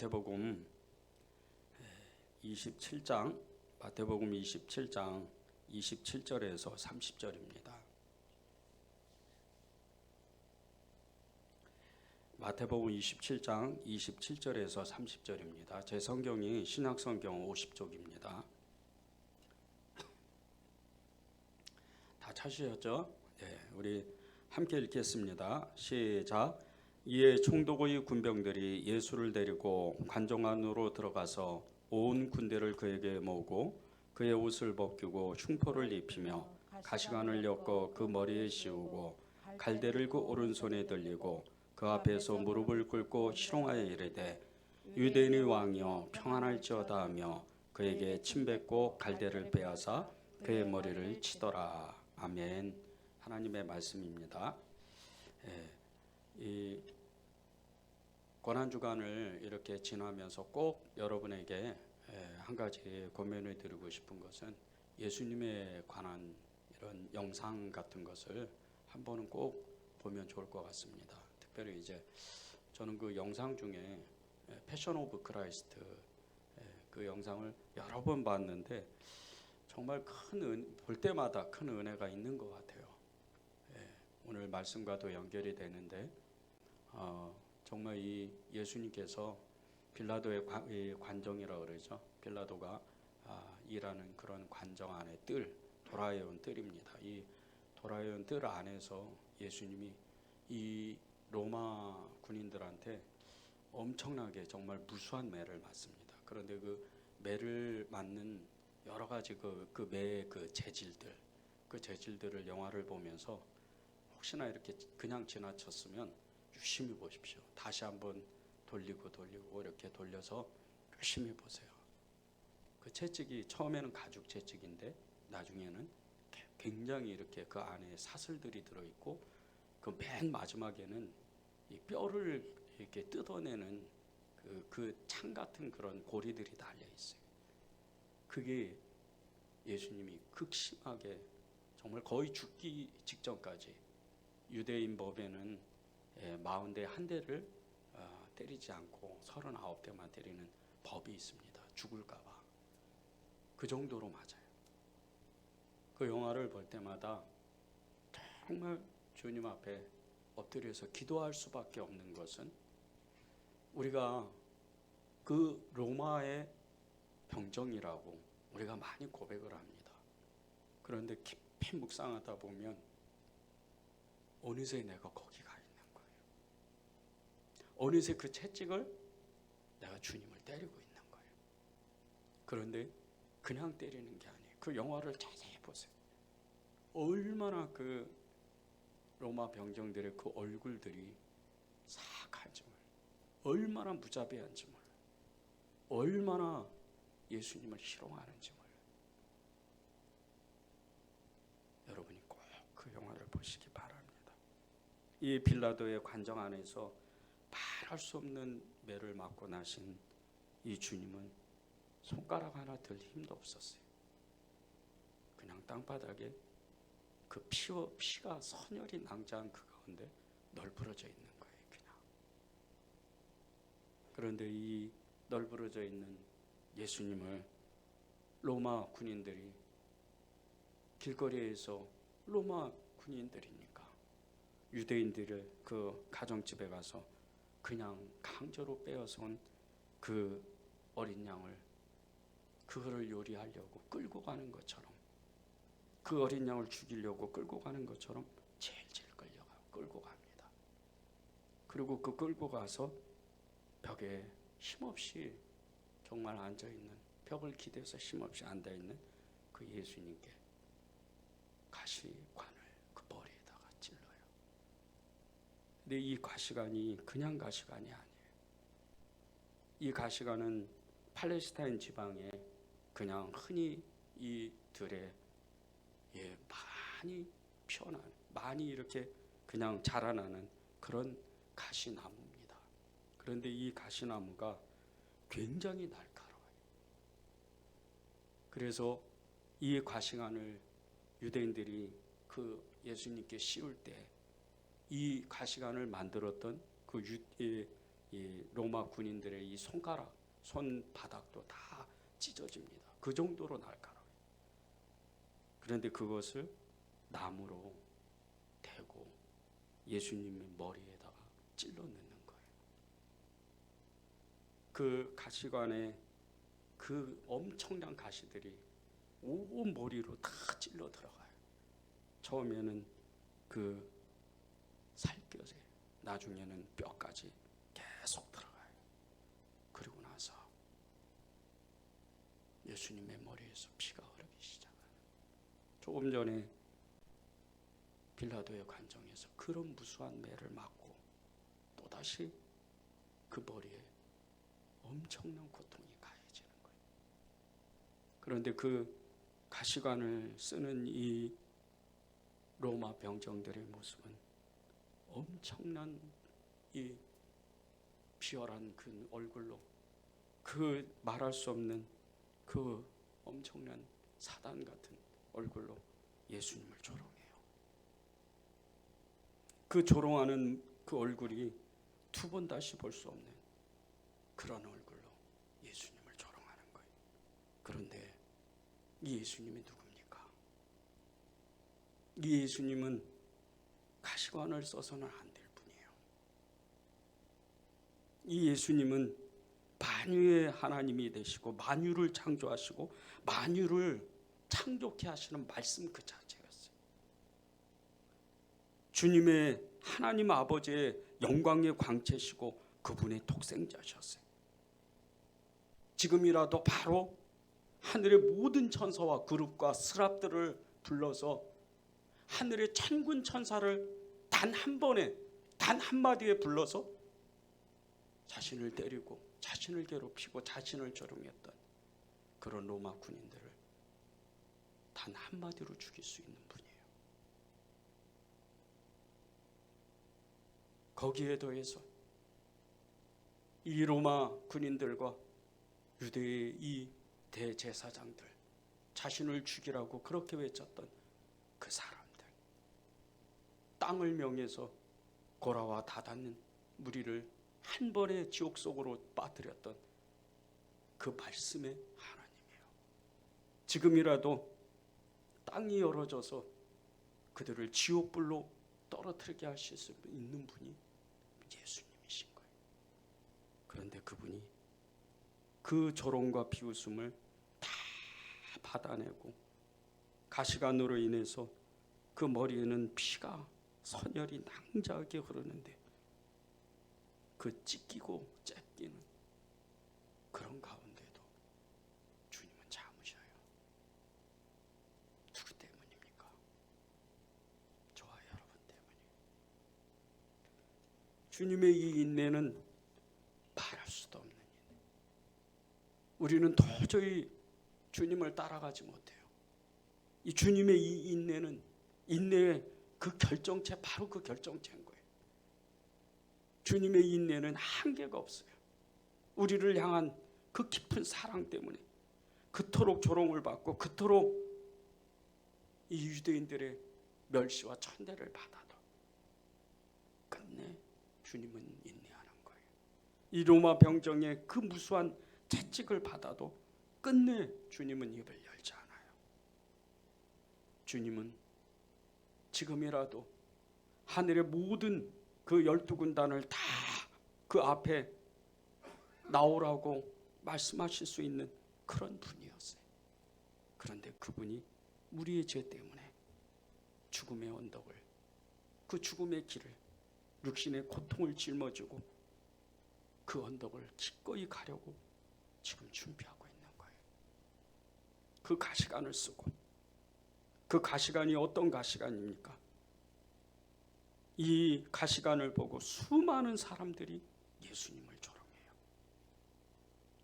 마태복음 27장 27절에서 30절입니다. 마태복음 27장 27절에서 30절입니다. 제 성경이 신약성경 50쪽입니다. 다 찾으셨죠? 네, 우리 함께 읽겠습니다. 시작. 이에 총독의 군병들이 예수를 데리고 관정 안으로 들어가서 온 군대를 그에게 모으고 그의 옷을 벗기고 흉포를 입히며 가시관을 엮어 그 머리에 씌우고 갈대를 그 오른손에 들리고 그 앞에서 무릎을 꿇고 희롱하여 이르되 유대인의 왕이여 평안할지어다 하며 그에게 침 뱉고 갈대를 빼앗아 그의 머리를 치더라. 아멘. 하나님의 말씀입니다. 이 고난주간을 이렇게 지나면서 꼭 여러분에게 한 가지 권면을 드리고 싶은 것은 예수님에 관한 이런 영상 같은 것을 한 번은 꼭 보면 좋을 것 같습니다. 특별히 이제 저는 그 영상 중에 패션 오브 크라이스트 그 영상을 여러 번 봤는데 정말 볼 때마다 큰 은혜가 있는 것 같아요. 오늘 말씀과도 연결이 되는데 정말 이 예수님께서 빌라도의 관정이라고 그러죠. 빌라도가 일하는 그런 관정 안에 돌아해온 뜰입니다. 이 돌아해온 뜰 안에서 예수님이 이 로마 군인들한테 엄청나게 정말 무수한 매를 맞습니다. 그런데 그 매를 맞는 여러 가지 그 매의 그 재질들을 영화를 보면서 혹시나 이렇게 그냥 지나쳤으면 유심히 보십시오. 다시 한번 돌리고 이렇게 돌려서 유심히 보세요. 그 채찍이 처음에는 가죽 채찍인데 나중에는 굉장히 이렇게 그 안에 사슬들이 들어있고 그 맨 마지막에는 이 뼈를 이렇게 뜯어내는 그 창 같은 그런 고리들이 달려 있어요. 그게 예수님이 극심하게 정말 거의 죽기 직전까지 유대인 법에는 40대 한 대를 때리지 않고 39대만 때리는 법이 있습니다. 죽을까 봐. 그 정도로 맞아요. 그 영화를 볼 때마다 정말 주님 앞에 엎드려서 기도할 수밖에 없는 것은 우리가 그 로마의 병정이라고 우리가 많이 고백을 합니다. 그런데 깊이 묵상하다 보면 어느새 내가 거기가 있는 거예요. 어느새 그 채찍을 내가 주님을 때리고 있는 거예요. 그런데 그냥 때리는 게 아니에요. 그 영화를 자세히 보세요. 얼마나 그 로마 병정들의 그 얼굴들이 사악한지 몰라요. 얼마나 무자비한지 몰라요. 얼마나 예수님을 희롱하는지 몰라요. 여러분이 꼭 그 영화를 보시기 바랍니다. 이 빌라도의 관정 안에서 말할 수 없는 매를 맞고 나신 이 주님은 손가락 하나 들 힘도 없었어요. 그냥 땅바닥에 그 피가 선혈이 낭자한 그 가운데 널브러져 있는 거예요. 그냥. 그런데 이 널브러져 있는 예수님을 로마 군인들이 길거리에서 로마 군인들이니까 유대인들의 그 가정집에 가서 그냥 강제로 빼앗아온 그 어린 양을 그거를 요리하려고 끌고 가는 것처럼 그 어린 양을 죽이려고 끌고 가는 것처럼 질질 끌고 갑니다. 그리고 그 끌고 가서 벽에 힘없이 정말 앉아있는 벽을 기대서 힘없이 앉아있는 그 예수님께 가시관을 그 머리에다가 찔러요. 근데 이 가시관이 그냥 가시관이 아니에요. 이 가시관은 팔레스타인 지방에 그냥 흔히 이 들에 많이 피어난, 많이 이렇게 그냥 자라나는 그런 가시나무입니다. 그런데 이 가시나무가 굉장히 날카로워요. 그래서 이 가시관을 유대인들이 그 예수님께 씌울 때 이 가시관을 만들었던 그 이 로마 군인들의 이 손가락, 손바닥도 다 찢어집니다. 그 정도로 날카로워요. 그런데 그것을 나무로 대고 예수님의 머리에다가 찔러 넣는 거예요. 그 가시관에 그 엄청난 가시들이 온 머리로 다 찔러 들어가요. 처음에는 그 살결에, 나중에는 뼈까지 계속 들어가요. 그리고 나서 예수님의 머리에서 피가 흐르기 시작하는. 조금 전에 빌라도의 관정에서 그런 무수한 매를 맞고 또다시 그 머리에 엄청난 고통이 가해지는 거예요. 그런데 그 가시관을 쓰는 이 로마 병정들의 모습은 엄청난 이 비열한 그 얼굴로, 그 말할 수 없는 그 엄청난 사단 같은 얼굴로 예수님을 조롱해요. 그 조롱하는 그 얼굴이 두 번 다시 볼 수 없는 그런 얼굴로 예수님을 조롱하는 거예요. 그런데 이 예수님이 누굽니까? 이 예수님은 가시관을 써서는 안 될 분이에요. 이 예수님은 만유의 하나님이 되시고 만유를 창조하시고 만유를 창조케 하시는 말씀 그 자체였어요. 주님의 하나님 아버지의 영광의 광채시고 그분의 독생자셨어요. 지금이라도 바로 하늘의 모든 천사와 그룹과 스랍들을 불러서 하늘의 천군 천사를 단 한 번에, 단 한마디에 불러서 자신을 때리고 자신을 괴롭히고 자신을 조롱했던 그런 로마 군인들을 단 한마디로 죽일 수 있는 분이에요. 거기에 더해서 이 로마 군인들과 유대의 이 대제사장들, 자신을 죽이라고 그렇게 외쳤던 그 사람들, 땅을 명해서 고라와 다닿는 무리를 한 번에 지옥 속으로 빠뜨렸던 그 말씀의 하나님이에요. 지금이라도 땅이 열어져서 그들을 지옥불로 떨어뜨리게 하실 수 있는 분이 예수님이신 거예요. 그런데 그분이 그 조롱과 비웃음을 다 받아내고 가시관으로 인해서 그 머리에는 피가 선혈이 낭자하게 흐르는데 그 찢기고 째끼는 그런 가운데도 주님은 참으셔요. 누구 때문입니까? 저와 여러분 때문이에요. 주님의 이 인내는 말할 수도 없는 인내. 우리는 도저히 주님을 따라가지 못해요. 이 주님의 이 인내는 인내의 그 결정체, 바로 그 결정체인 거예요. 주님의 인내는 한계가 없어요. 우리를 향한 그 깊은 사랑 때문에 그토록 조롱을 받고 그토록 이 유대인들의 멸시와 천대를 받아도 끝내 주님은 인내하는 거예요. 이 로마 병정의 그 무수한 채찍을 받아도 끝내 주님은 입을 열지 않아요. 주님은 지금이라도 하늘의 모든 그 12군단을 다 그 앞에 나오라고 말씀하실 수 있는 그런 분이었어요. 그런데 그분이 우리의 죄 때문에 죽음의 언덕을, 그 죽음의 길을, 육신의 고통을 짊어지고 그 언덕을 기꺼이 가려고 지금 준비하고 있는 거예요. 그 가시관을 쓰고, 그 가시관이 어떤 가시관입니까? 이 가시관을 보고 수많은 사람들이 예수님을 조롱해요.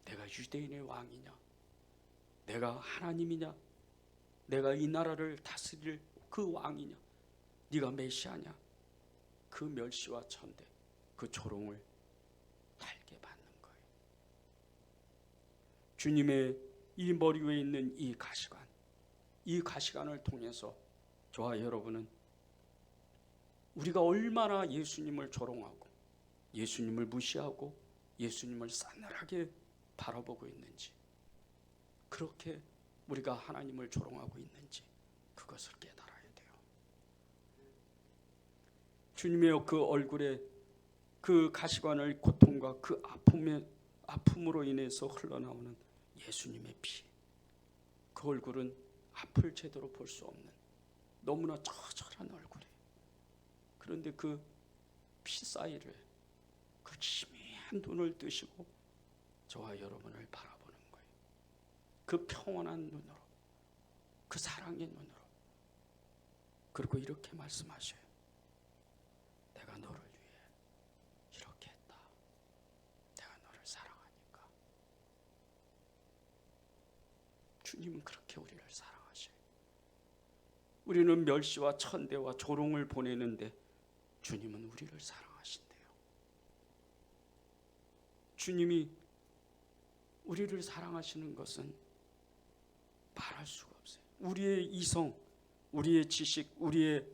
내가 유대인의 왕이냐? 내가 하나님이냐? 내가 이 나라를 다스릴 그 왕이냐? 네가 메시아냐? 그 멸시와 천대, 그 조롱을 달게 받는 거예요. 주님의 이 머리 위에 있는 이 가시관, 이 가시관을 통해서 저와 여러분은 우리가 얼마나 예수님을 조롱하고 예수님을 무시하고 예수님을 싸늘하게 바라보고 있는지, 그렇게 우리가 하나님을 조롱하고 있는지 그것을 깨달아야 돼요. 주님의 그 얼굴에 그 가시관의 고통과 그 아픔으로 인해서 흘러나오는 예수님의 피, 그 얼굴은 앞을 제대로 볼 수 없는 너무나 처절한 얼굴이에요. 그런데 그 피 사이를 그 희미한 눈을 뜨시고 저와 여러분을 바라보는 거예요. 그 평온한 눈으로, 그 사랑의 눈으로. 그리고 이렇게 말씀하셔요. 내가 너를 위해 이렇게 했다. 내가 너를 사랑하니까. 주님은 그렇게 우리를 사랑하셔요. 우리는 멸시와 천대와 조롱을 보내는데 주님은 우리를 사랑하신대요. 주님이 우리를 사랑하시는 것은 말할 수가 없어요. 우리의 이성, 우리의 지식, 우리의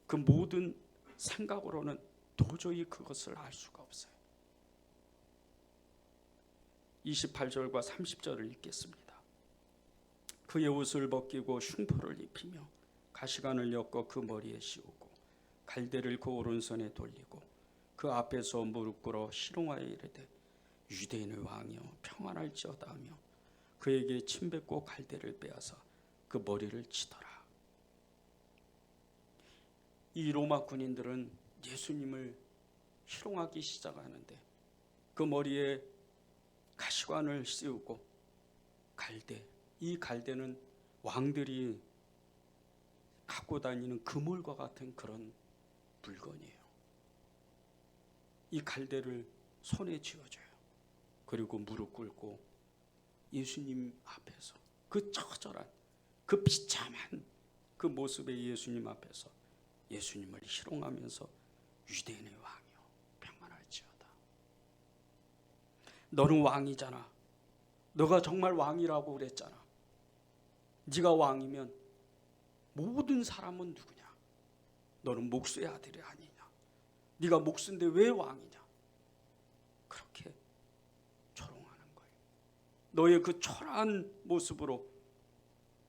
그 모든 생각으로는 도저히 그것을 알 수가 없어요. 28절과 30절을 읽겠습니다. 그의 옷을 벗기고 흉포를 입히며 가시관을 엮어 그 머리에 씌우고 갈대를 그 오른손에 돌리고 그 앞에서 무릎 꿇어 희롱하여 이르되 유대인의 왕이여 평안할지어다 하며 그에게 침 뱉고 갈대를 빼앗아 그 머리를 치더라. 이 로마 군인들은 예수님을 희롱하기 시작하는데 그 머리에 가시관을 씌우고 갈대, 이 갈대는 왕들이 갖고 다니는 그물과 같은 그런 물건이에요. 이 갈대를 손에 쥐어줘요. 그리고 무릎 꿇고 예수님 앞에서 그 처절한 그 비참한 그 모습의 예수님 앞에서 예수님을 희롱하면서 유대인의 왕이요 평안할지어다. 너는 왕이잖아. 너가 정말 왕이라고 그랬잖아. 네가 왕이면 모든 사람은 누구냐? 너는 목수의 아들이 아니냐? 네가 목수인데 왜 왕이냐? 그렇게 조롱하는 거예요. 너의 그 초라한 모습으로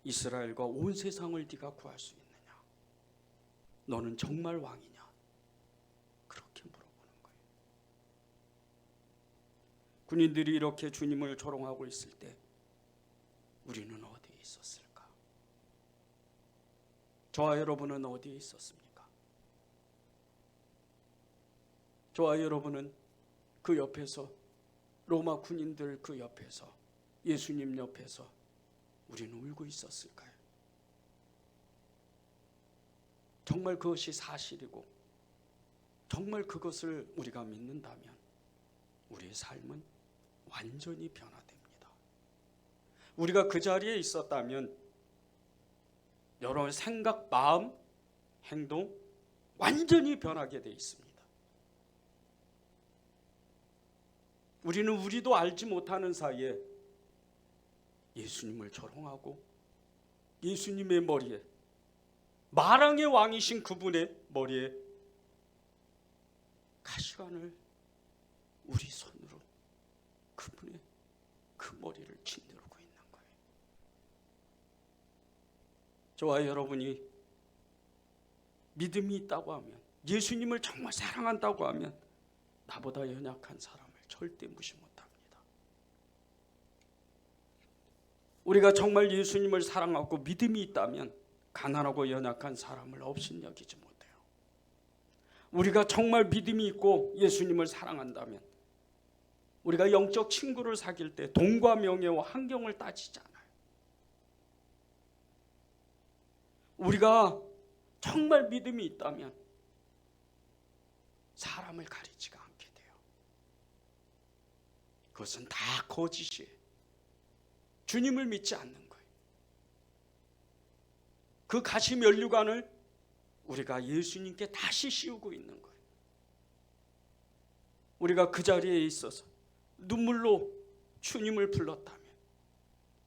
이스라엘과 온 세상을 네가 구할 수 있느냐? 너는 정말 왕이냐? 그렇게 물어보는 거예요. 군인들이 이렇게 주님을 조롱하고 있을 때 우리는 어디에 있었을까? 저와 여러분은 어디에 있었습니까? 저와 여러분은 그 옆에서, 로마 군인들 그 옆에서, 예수님 옆에서 우리는 울고 있었을까요? 정말 그것이 사실이고 정말 그것을 우리가 믿는다면 우리의 삶은 완전히 변화됩니다. 우리가 그 자리에 있었다면 여러분의 생각, 마음, 행동 완전히 변하게 돼 있습니다. 우리는 우리도 알지 못하는 사이에 예수님을 조롱하고 예수님의 머리에, 마랑의 왕이신 그분의 머리에 가시관을 우리 손으로 그분의 그 머리를 짓누르고 있는 거예요. 저와 여러분이 믿음이 있다고 하면, 예수님을 정말 사랑한다고 하면 나보다 연약한 사람을 절대 무시 못합니다. 우리가 정말 예수님을 사랑하고 믿음이 있다면 가난하고 연약한 사람을 업신여기지 못해요. 우리가 정말 믿음이 있고 예수님을 사랑한다면 우리가 영적 친구를 사귈 때 돈과 명예와 환경을 따지지 않아요. 우리가 정말 믿음이 있다면 사람을 가리지가 않게 돼요. 그것은 다 거짓이에요. 주님을 믿지 않는 거예요. 그 가시 면류관을 우리가 예수님께 다시 씌우고 있는 거예요. 우리가 그 자리에 있어서 눈물로 주님을 불렀다면,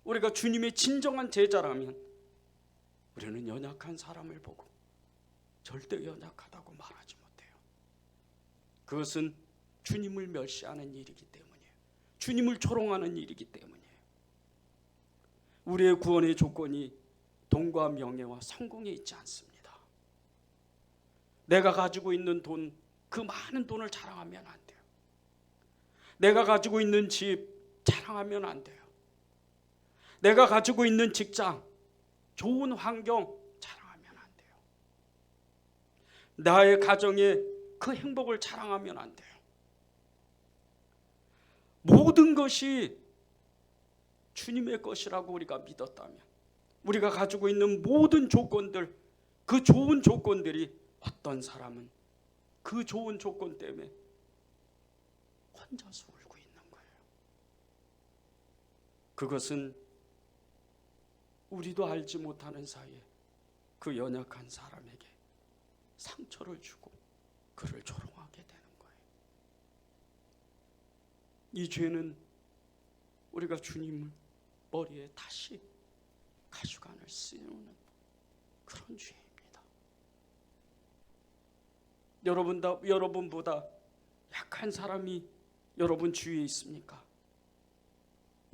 우리가 주님의 진정한 제자라면 우리는 연약한 사람을 보고 절대 연약하다고 말하지 못해요. 그것은 주님을 멸시하는 일이기 때문이에요. 주님을 조롱하는 일이기 때문이에요. 우리의 구원의 조건이 돈과 명예와 성공에 있지 않습니다. 내가 가지고 있는 돈, 그 많은 돈을 자랑하면 안 돼요. 내가 가지고 있는 집 자랑하면 안 돼요. 내가 가지고 있는 직장, 좋은 환경 자랑하면 안 돼요. 나의 가정에 그 행복을 자랑하면 안 돼요. 모든 것이 주님의 것이라고 우리가 믿었다면, 우리가 가지고 있는 모든 조건들, 그 좋은 조건들이 어떤 사람은 그 좋은 조건 때문에 혼자서 울고 있는 거예요. 그것은 우리도 알지 못하는 사이에 그 연약한 사람에게 상처를 주고 그를 조롱하게 되는 거예요. 이 죄는 우리가 주님을 머리에 다시 가시관을 씌우는 그런 죄입니다. 여러분보다 약한 사람이 여러분 주위에 있습니까?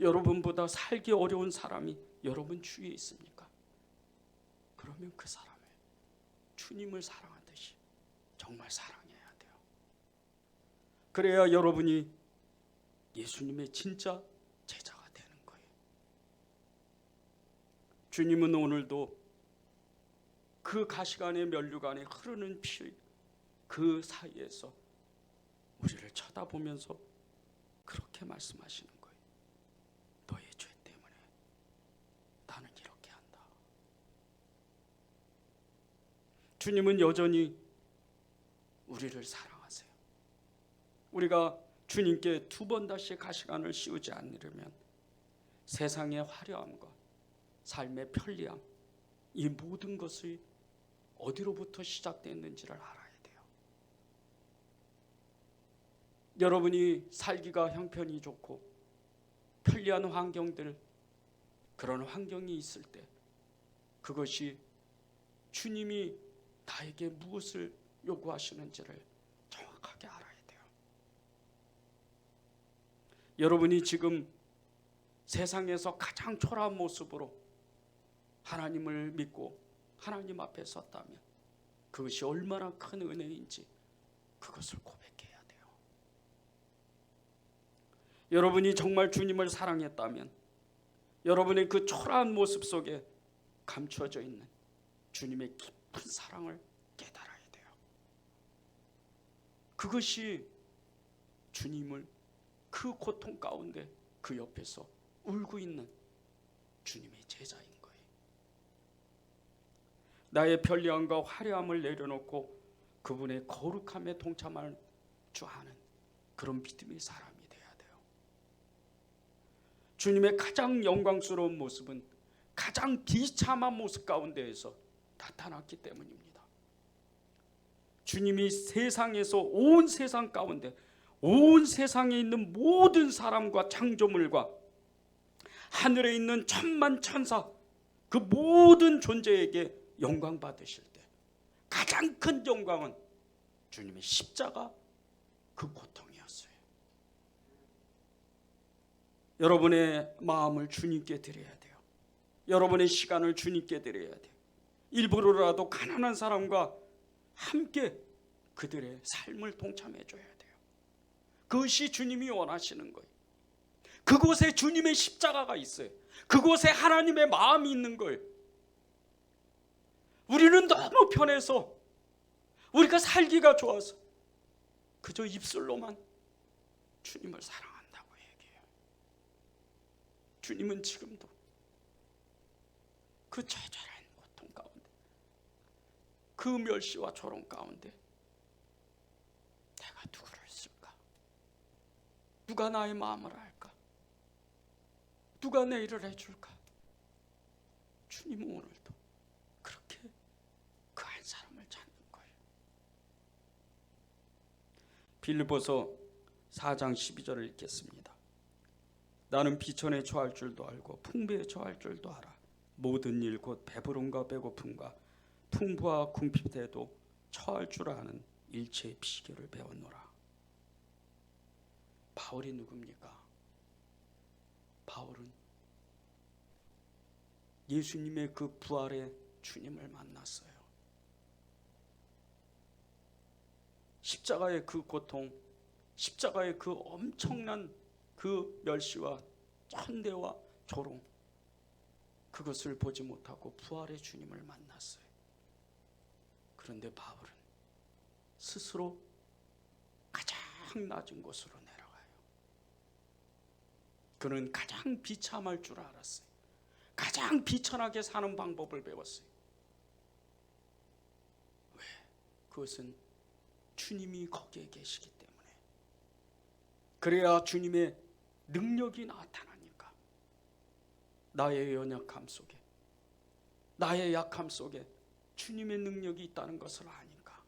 여러분보다 살기 어려운 사람이 여러분 주위에 있습니까? 그러면 그 사람을 주님을 사랑하듯이 정말 사랑해야 돼요. 그래야 여러분이 예수님의 진짜 제자가 되는 거예요. 주님은 오늘도 그 가시관의 면류관에 흐르는 피, 그 사이에서 우리를 쳐다보면서 그렇게 말씀하시는 거예요. 너의 죄 때문에 나는 이렇게 한다. 주님은 여전히 우리를 사랑하세요. 우리가 주님께 두 번 다시 가시관을 씌우지 않으려면 세상의 화려함과 삶의 편리함, 이 모든 것이 어디로부터 시작됐는지를 알아야 돼요. 여러분이 살기가 형편이 좋고 편리한 환경들, 그런 환경이 있을 때 그것이 주님이 나에게 무엇을 요구하시는지를 정확하게 알아야 돼요. 여러분이 지금 세상에서 가장 초라한 모습으로 하나님을 믿고 하나님 앞에 섰다면 그것이 얼마나 큰 은혜인지 그것을 고백해야 돼요. 여러분이 정말 주님을 사랑했다면 여러분의 그 초라한 모습 속에 감추어져 있는 주님의 깊은 사랑을 깨달아야 돼요. 그것이 주님을 그 고통 가운데 그 옆에서 울고 있는 주님의 제자인 거예요. 나의 편리함과 화려함을 내려놓고 그분의 거룩함에 동참할 줄 아는 그런 믿음의 사람이 돼야 돼요. 주님의 가장 영광스러운 모습은 가장 비참한 모습 가운데에서 나타났기 때문입니다. 주님이 세상에서 온 세상 가운데 온 세상에 있는 모든 사람과 창조물과 하늘에 있는 천만 천사 그 모든 존재에게 영광 받으실 때 가장 큰 영광은 주님의 십자가 그 고통이었어요. 여러분의 마음을 주님께 드려야 돼요. 여러분의 시간을 주님께 드려야 돼요. 일부러라도 가난한 사람과 함께 그들의 삶을 동참해 줘야 돼요. 그것이 주님이 원하시는 거예요. 그곳에 주님의 십자가가 있어요. 그곳에 하나님의 마음이 있는 거예요. 우리는 너무 편해서, 우리가 살기가 좋아서 그저 입술로만 주님을 사랑한다고 얘기해요. 주님은 지금도 그 처절한 고통 가운데, 그 멸시와 조롱 가운데 내가 누구를 쓸까? 누가 나의 마음을 알까? 누가 내 일을 해줄까? 주님은 오늘도 그렇게 그 한 사람을 찾는 거예요. 빌립보서 4장 12절을 읽겠습니다. 나는 비천에 처할 줄도 알고 풍부에 처할 줄도 알아. 모든 일 곧 배부름과 배고픔과 풍부와 궁핍에도 처할 줄 아는 일체의 비결을 배웠노라. 바울이 누굽니까? 바울은 예수님의 그 부활의 주님을 만났어요. 십자가의 그 고통, 십자가의 그 엄청난 그 멸시와 천대와 조롱, 그것을 보지 못하고 부활의 주님을 만났어요. 그런데 바울은 스스로 가장 낮은 곳으로 내려가요. 그는 가장 비참할 줄 알았어요. 가장 비천하게 사는 방법을 배웠어요. 왜? 그것은 주님이 거기에 계시기 때문에. 그래야 주님의 능력이 나타나니까. 나의 연약함 속에, 나의 약함 속에 주님의 능력이 있다는 것을 아니까.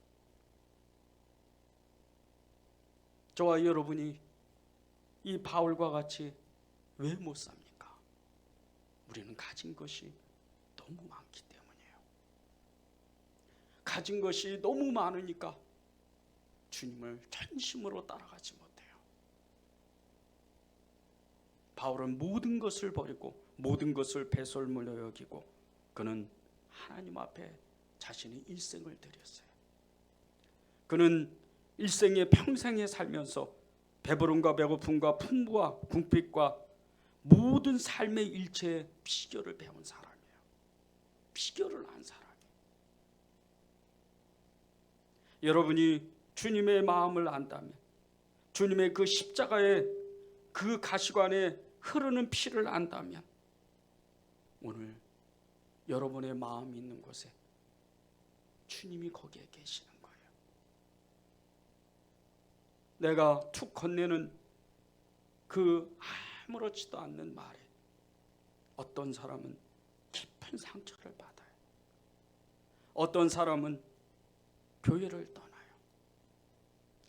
저와 여러분이 이 바울과 같이 왜 못 삽니까? 우리는 가진 것이 너무 많기 때문이에요. 가진 것이 너무 많으니까 주님을 전심으로 따라가지 못해요. 바울은 모든 것을 버리고 모든 것을 배설물로 여기고 그는 하나님 앞에 자신의 일생을 드렸어요. 그는 일생의 평생에 살면서 배부름과 배고픔과 풍부와 궁핍과 모든 삶의 일체의 비결을 배운 사람이에요. 비결을 안 사람이에요. 여러분이 주님의 마음을 안다면, 주님의 그 십자가의 그 가시관에 흐르는 피를 안다면 오늘 여러분의 마음이 있는 곳에 주님이 거기에 계시는 거예요. 내가 툭 건네는 그 아무렇지도 않는 말에 어떤 사람은 깊은 상처를 받아요. 어떤 사람은 교회를 떠나요.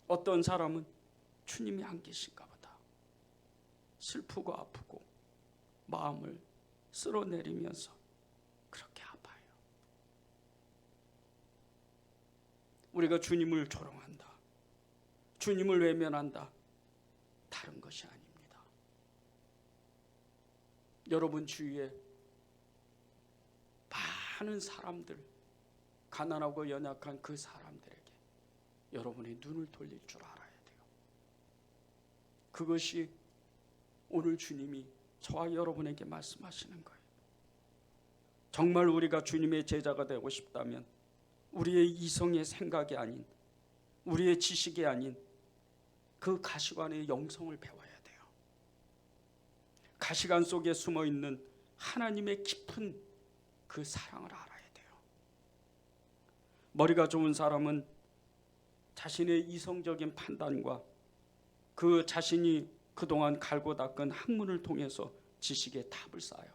어떤 사람은 주님이 안 계신가 보다 슬프고 아프고 마음을 쓸어내리면서 그렇게 아파요. 우리가 주님을 조롱한다, 주님을 외면한다, 다른 것이 아닙니다. 여러분 주위에 많은 사람들, 가난하고 연약한 그 사람들에게 여러분이 눈을 돌릴 줄 알아야 돼요. 그것이 오늘 주님이 저와 여러분에게 말씀하시는 거예요. 정말 우리가 주님의 제자가 되고 싶다면 우리의 이성의 생각이 아닌, 우리의 지식이 아닌 그 가시관의 영성을 배워야 돼요. 가시관 속에 숨어있는 하나님의 깊은 그 사랑을 알아야 돼요. 머리가 좋은 사람은 자신의 이성적인 판단과 그 자신이 그동안 갈고 닦은 학문을 통해서 지식의 탑을 쌓아요.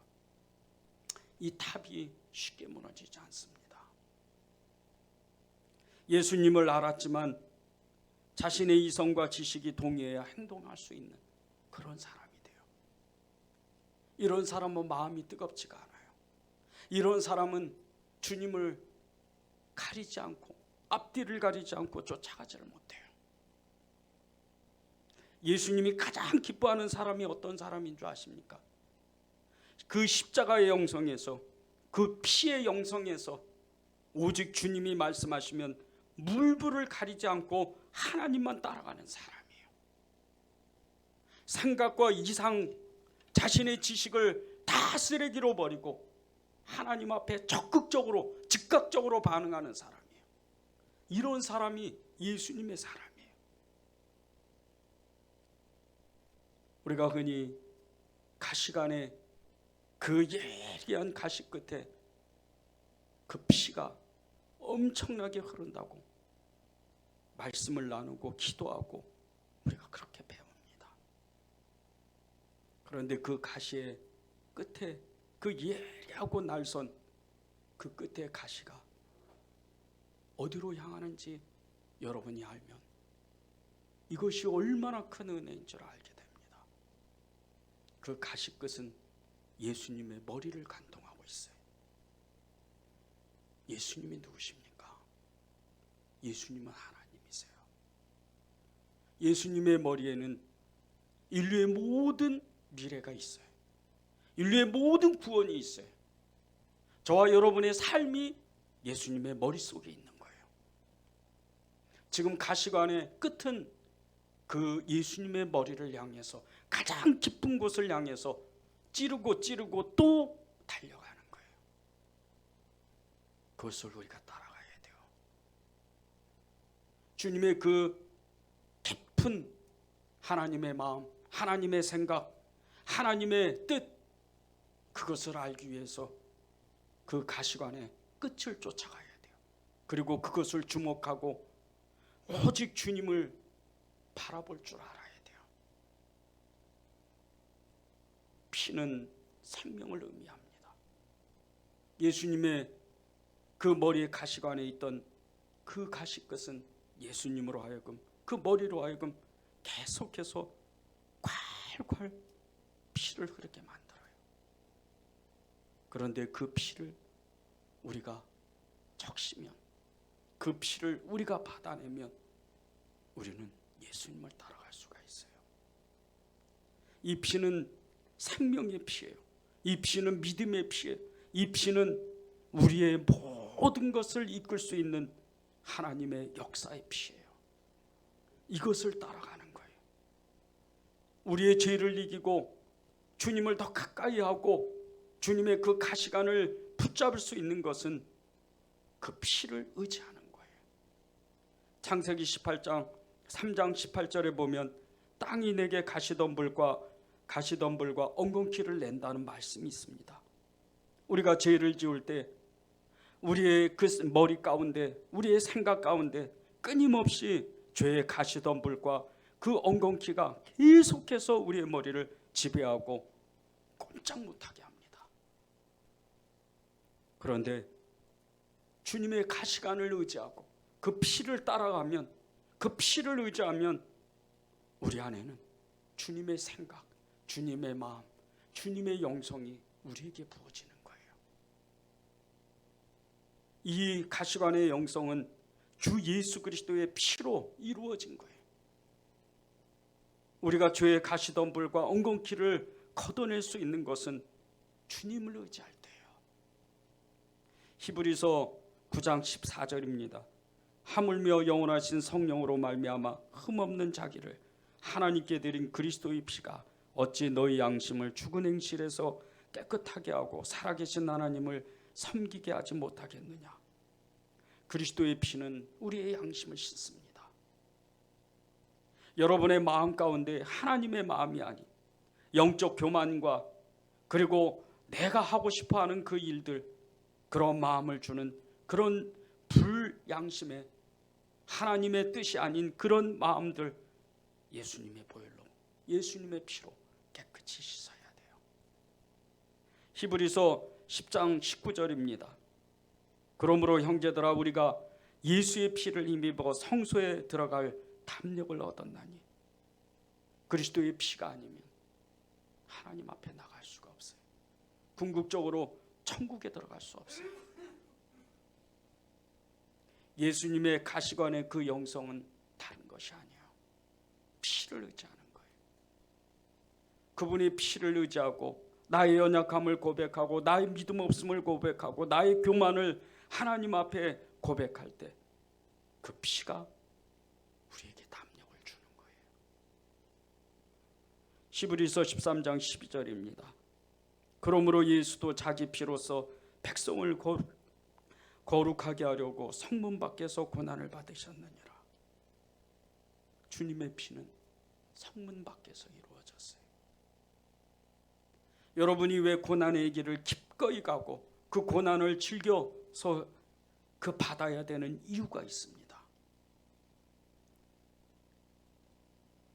이 탑이 쉽게 무너지지 않습니다. 예수님을 알았지만 자신의 이성과 지식이 동의해야 행동할 수 있는 그런 사람이 돼요. 이런 사람은 마음이 뜨겁지가 않아요. 이런 사람은 주님을 가리지 않고 앞뒤를 가리지 않고 쫓아가지를 못해요. 예수님이 가장 기뻐하는 사람이 어떤 사람인 줄 아십니까? 그 십자가의 영성에서, 그 피의 영성에서 오직 주님이 말씀하시면 물불을 가리지 않고 하나님만 따라가는 사람이에요. 생각과 이상, 자신의 지식을 다 쓰레기로 버리고 하나님 앞에 적극적으로, 즉각적으로 반응하는 사람이에요. 이런 사람이 예수님의 사람이에요. 우리가 흔히 가시관에 그 예리한 가시 끝에 그 피가 엄청나게 흐른다고 말씀을 나누고 기도하고 우리가 그렇게 배웁니다. 그런데 그 가시의 끝에 그 예리하고 날선 그 끝에 가시가 어디로 향하는지 여러분이 알면 이것이 얼마나 큰 은혜인 줄 알게 됩니다. 그 가시 끝은 예수님의 머리를 관통하고 있어요. 예수님이 누구십니까? 예수님은 하나님이세요. 예수님의 머리에는 인류의 모든 미래가 있어요. 인류의 모든 구원이 있어요. 저와 여러분의 삶이 예수님의 머릿속에 있는 거예요. 지금 가시관의 끝은 그 예수님의 머리를 향해서 가장 깊은 곳을 향해서 찌르고 또 달려가는 거예요. 그것을 우리가 따라가야 돼요. 주님의 그 깊은 하나님의 마음, 하나님의 생각, 하나님의 뜻, 그것을 알기 위해서 그 가시관의 끝을 쫓아가야 돼요. 그리고 그것을 주목하고 오직 주님을 바라볼 줄 알아야 돼요. 피는 생명을 의미합니다. 예수님의 그 머리에 가시관에 있던 그 가시끝은 예수님으로 하여금, 그 머리로 하여금 계속해서 콸콸 피를 흐르게 만들어요. 그런데 그 피를 우리가 적시면, 그 피를 우리가 받아내면 우리는 예수님을 따라갈 수가 있어요. 이 피는 생명의 피예요. 이 피는 믿음의 피예요. 이 피는 우리의 모든 것을 이끌 수 있는 하나님의 역사의 피예요. 이것을 따라가는 거예요. 우리의 죄를 이기고 주님을 더 가까이 하고 주님의 그 가시관을 붙잡을 수 있는 것은 그 피를 의지하는 거예요. 창세기 18장 3장 18절에 보면 땅이 내게 가시덤불과 엉겅퀴를 낸다는 말씀이 있습니다. 우리가 죄를 지을 때 우리의 그 머리 가운데, 우리의 생각 가운데 끊임없이 죄의 가시덤불과 그 엉겅퀴가 계속해서 우리의 머리를 지배하고 꼼짝 못하게 합니다. 그런데 주님의 가시관을 의지하고 그 피를 따라가면, 그 피를 의지하면 우리 안에는 주님의 생각, 주님의 마음, 주님의 영성이 우리에게 부어지는 거예요. 이 가시관의 영성은 주 예수 그리스도의 피로 이루어진 거예요. 우리가 죄의 가시덤불과 엉겅퀴를 걷어낼 수 있는 것은 주님을 의지할 때예요. 히브리서 9장 14절입니다. 하물며 영원하신 성령으로 말미암아 흠없는 자기를 하나님께 드린 그리스도의 피가 어찌 너희 양심을 죽은 행실에서 깨끗하게 하고 살아계신 하나님을 섬기게 하지 못하겠느냐. 그리스도의 피는 우리의 양심을 씻습니다. 여러분의 마음 가운데 하나님의 마음이 아닌 영적 교만과 그리고 내가 하고 싶어하는 그 일들, 그런 마음을 주는 그런 불양심의 하나님의 뜻이 아닌 그런 마음들, 예수님의 보혈로, 예수님의 피로 깨끗이 씻어야 돼요. 히브리서 10장 19절입니다. 그러므로 형제들아 우리가 예수의 피를 힘입어 성소에 들어갈 담력을 얻었나니, 그리스도의 피가 아니면 하나님 앞에 나갈 수가 없어요. 궁극적으로 천국에 들어갈 수 없어요. 예수님의 가시관의 그 영성은 다른 것이 아니에요. 피를 의지하는 거예요. 그분이 피를 의지하고 나의 연약함을 고백하고 나의 믿음 없음을 고백하고 나의 교만을 하나님 앞에 고백할 때 그 피가 우리에게 담력을 주는 거예요. 히브리서 13장 12절입니다. 그러므로 예수도 자기 피로서 백성을 거룩하게 하려고 성문 밖에서 고난을 받으셨느니라. 주님의 피는 성문 밖에서 이루어졌어요. 여러분이 왜 고난의 길을 기꺼이 가고 그 고난을 즐겨서 그 받아야 되는 이유가 있습니다.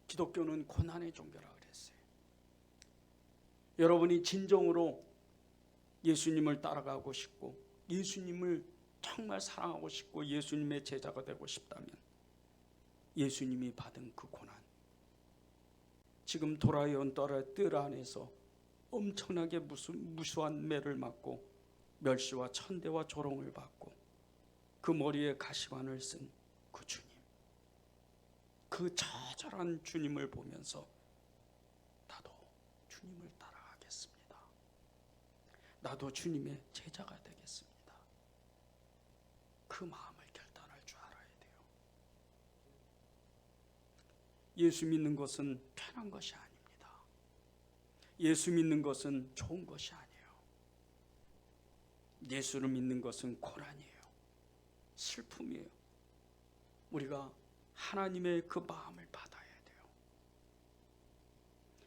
기독교는 고난의 종교라 그랬어요. 여러분이 진정으로 예수님을 따라가고 싶고 예수님을 정말 사랑하고 싶고 예수님의 제자가 되고 싶다면 예수님이 받은 그 고난, 지금 돌아온 뜰 안에서 엄청나게 무수한 매를 맞고 멸시와 천대와 조롱을 받고 그 머리에 가시관을 쓴 그 주님, 그 처절한 주님을 보면서 나도 주님을 따라가겠습니다. 나도 주님의 제자가 되겠습니다. 그 마음을 결단할 줄 알아야 돼요. 예수 믿는 것은 편한 것이 아닙니다. 예수 믿는 것은 좋은 것이 아니에요. 예수를 믿는 것은 고난이에요. 슬픔이에요. 우리가 하나님의 그 마음을 받아야 돼요.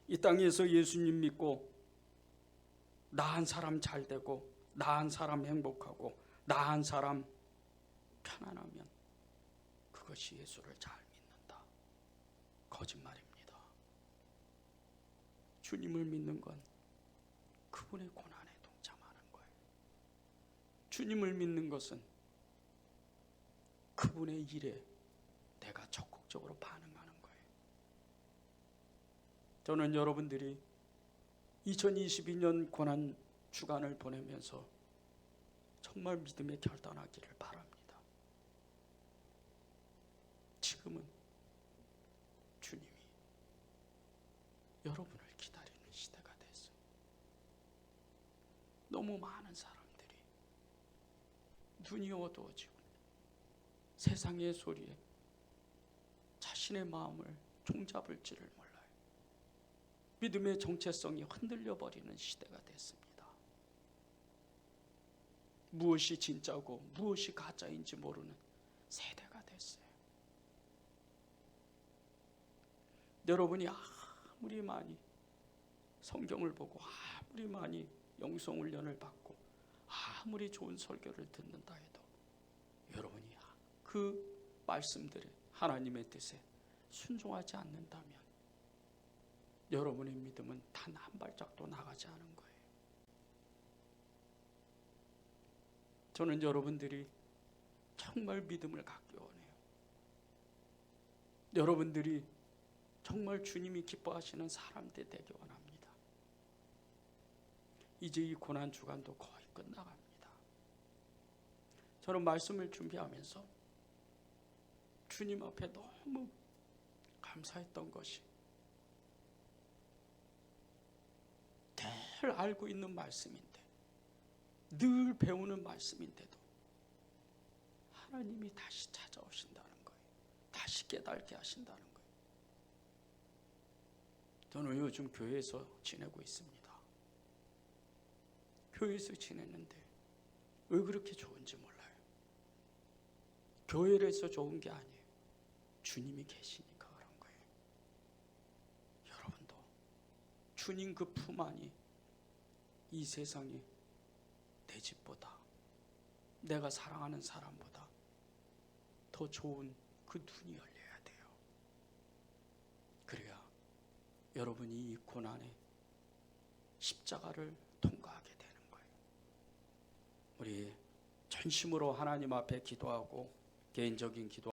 이 땅에서 예수님 믿고 나 한 사람 잘 되고 나 한 사람 행복하고 나 한 사람 편안하면 그것이 예수를 잘 믿는다. 거짓말입니다. 주님을 믿는 건 그분의 고난에 동참하는 거예요. 주님을 믿는 것은 그분의 일에 내가 적극적으로 반응하는 거예요. 저는 여러분들이 2022년 고난 주간을 보내면서 정말 믿음에 결단하기를 바랍니다. 지금은 주님이 여러분을 기다리는 시대가 됐어요. 너무 많은 사람들이 눈이 어두워지고 세상의 소리에 자신의 마음을 종잡을지를 몰라요. 믿음의 정체성이 흔들려 버리는 시대가 됐습니다. 무엇이 진짜고 무엇이 가짜인지 모르는 세대가 됐어요. 여러분이 아무리 많이 성경을 보고 아무리 많이 영성훈련을 받고 아무리 좋은 설교를 듣는다 해도 여러분이 그 말씀들에 하나님의 뜻에 순종하지 않는다면 여러분의 믿음은 단 한 발짝도 나가지 않은 거예요. 저는 여러분들이 정말 믿음을 갖기 원해요. 여러분들이 정말 주님이 기뻐하시는 사람들 되기 원합니다. 이제 이 고난 주간도 거의 끝나갑니다. 저는 말씀을 준비하면서 주님 앞에 너무 감사했던 것이 늘 알고 있는 말씀인데 늘 배우는 말씀인데도 하나님이 다시 찾아오신다는 거예요. 다시 깨닫게 하신다는 거예요. 저는 요즘 교회에서 지내고 있습니다. 교회에서 지냈는데 왜 그렇게 좋은지 몰라요. 교회에서 좋은 게 아니에요. 주님이 계시니까 그런 거예요. 여러분도 주님 그 품 안이 이 세상이 내 집보다 내가 사랑하는 사람보다 더 좋은 그 눈이 열려야 돼요. 그래야 여러분이 이 고난의 십자가를 통과하게 되는 거예요. 우리 전심으로 하나님 앞에 기도하고 개인적인 기도